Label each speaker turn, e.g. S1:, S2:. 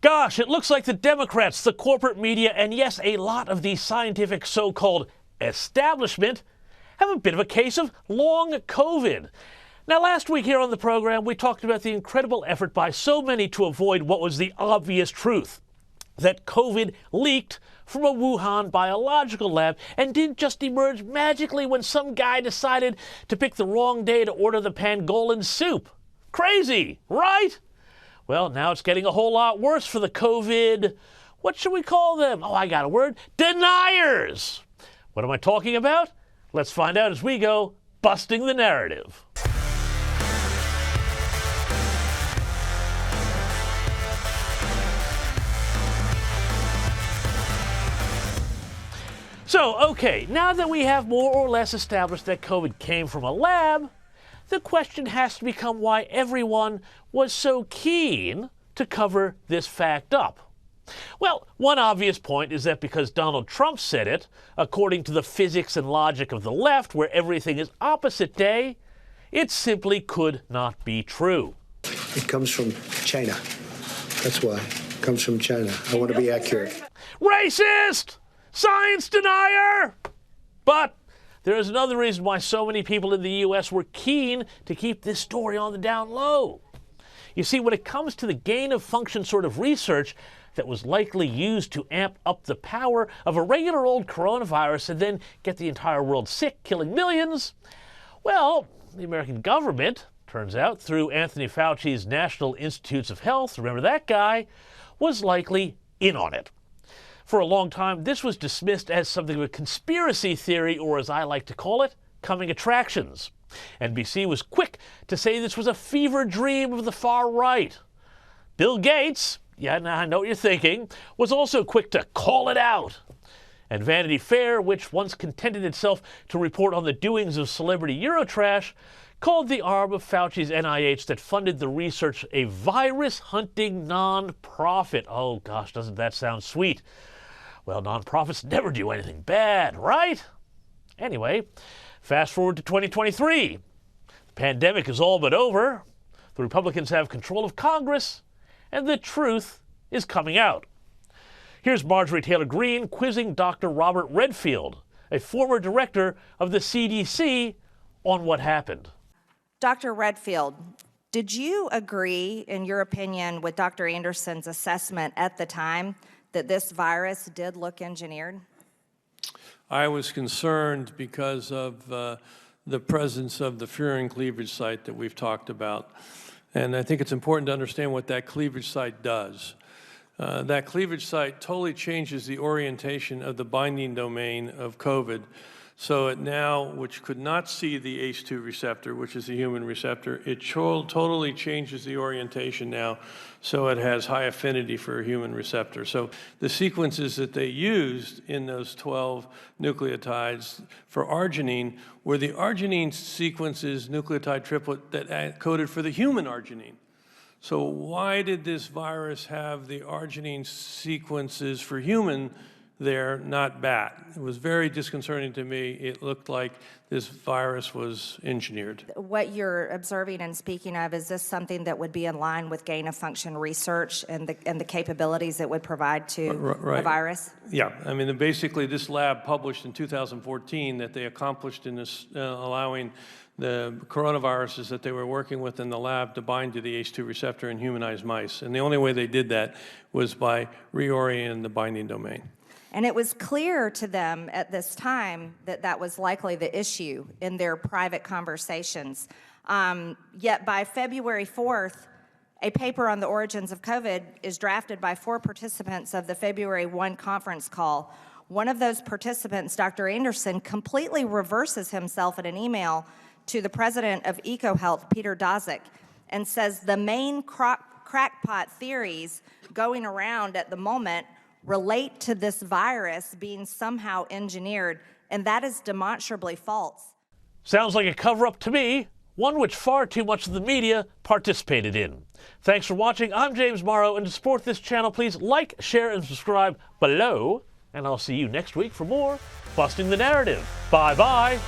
S1: Gosh, it looks like the Democrats, the corporate media, and yes, a lot of the scientific so-called establishment have a bit of a case of long COVID. Now, last week here on the program, we talked about the incredible effort by so many to avoid what was the obvious truth, that COVID leaked from a Wuhan biological lab and didn't just emerge magically when some guy decided to pick the wrong day to order the pangolin soup. Crazy, right? Well, now it's getting a whole lot worse for the COVID, what should we call them? Oh, I got a word. Deniers. What am I talking about? Let's find out as we go busting the narrative. So, okay, now that we have more or less established that COVID came from a lab, the question has to become why everyone was so keen to cover this fact up. Well, one obvious point is that because Donald Trump said it, according to the physics and logic of the left, where everything is opposite day, it simply could not be true.
S2: It comes from China. That's why. It comes from China. I want to be accurate.
S1: Racist! Science denier! But there is another reason why so many people in the U.S. were keen to keep this story on the down low. You see, when it comes to the gain-of-function sort of research that was likely used to amp up the power of a regular old coronavirus and then get the entire world sick, killing millions, well, the American government, turns out, through Anthony Fauci's National Institutes of Health, remember that guy, was likely in on it. For a long time, this was dismissed as something of a conspiracy theory, or as I like to call it, coming attractions. NBC was quick to say this was a fever dream of the far right. Bill Gates, yeah, now I know what you're thinking, was also quick to call it out. And Vanity Fair, which once contented itself to report on the doings of celebrity Eurotrash, called the arm of Fauci's NIH that funded the research a virus-hunting non-profit. Oh gosh, doesn't that sound sweet? Well, non-profits never do anything bad, right? Anyway, fast forward to 2023. The pandemic is all but over. The Republicans have control of Congress, and the truth is coming out. Here's Marjorie Taylor Greene quizzing Dr. Robert Redfield, a former director of the CDC, on what happened.
S3: Dr. Redfield, did you agree, in your opinion, with Dr. Anderson's assessment at the time that this virus did look engineered?
S4: I was concerned because of the presence of the furin cleavage site that we've talked about. And I think it's important to understand what that cleavage site does. That cleavage site totally changes the orientation of the binding domain of COVID. So it now, which could not see the ACE2 receptor, which is the human receptor, it totally changes the orientation now, so it has high affinity for a human receptor. So the sequences that they used in those 12 nucleotides for arginine were the arginine sequences, nucleotide triplet, that coded for the human arginine. So why did this virus have the arginine sequences for human there, not bat? It was very disconcerting to me. It looked like this virus was engineered.
S3: What you're observing and speaking of, is this something that would be in line with gain-of-function research and the capabilities it would provide to a virus?
S4: Yeah, I mean, basically this lab published in 2014 that they accomplished in this, allowing the coronaviruses that they were working with in the lab to bind to the ACE2 receptor in humanized mice. And the only way they did that was by reorienting the binding domain.
S3: And it was clear to them at this time that that was likely the issue in their private conversations. Yet by February 4th, a paper on the origins of COVID is drafted by 4 participants of the February 1 conference call. One of those participants, Dr. Anderson, completely reverses himself in an email to the president of EcoHealth, Peter Daszak, and says the main crackpot theories going around at the moment relate to this virus being somehow engineered, and that is demonstrably false.
S1: Sounds like a cover-up to me, one which far too much of the media participated in. Thanks for watching. I'm James Morrow, and to support this channel, please like, share, and subscribe below, and I'll see you next week for more Busting the Narrative. Bye-bye.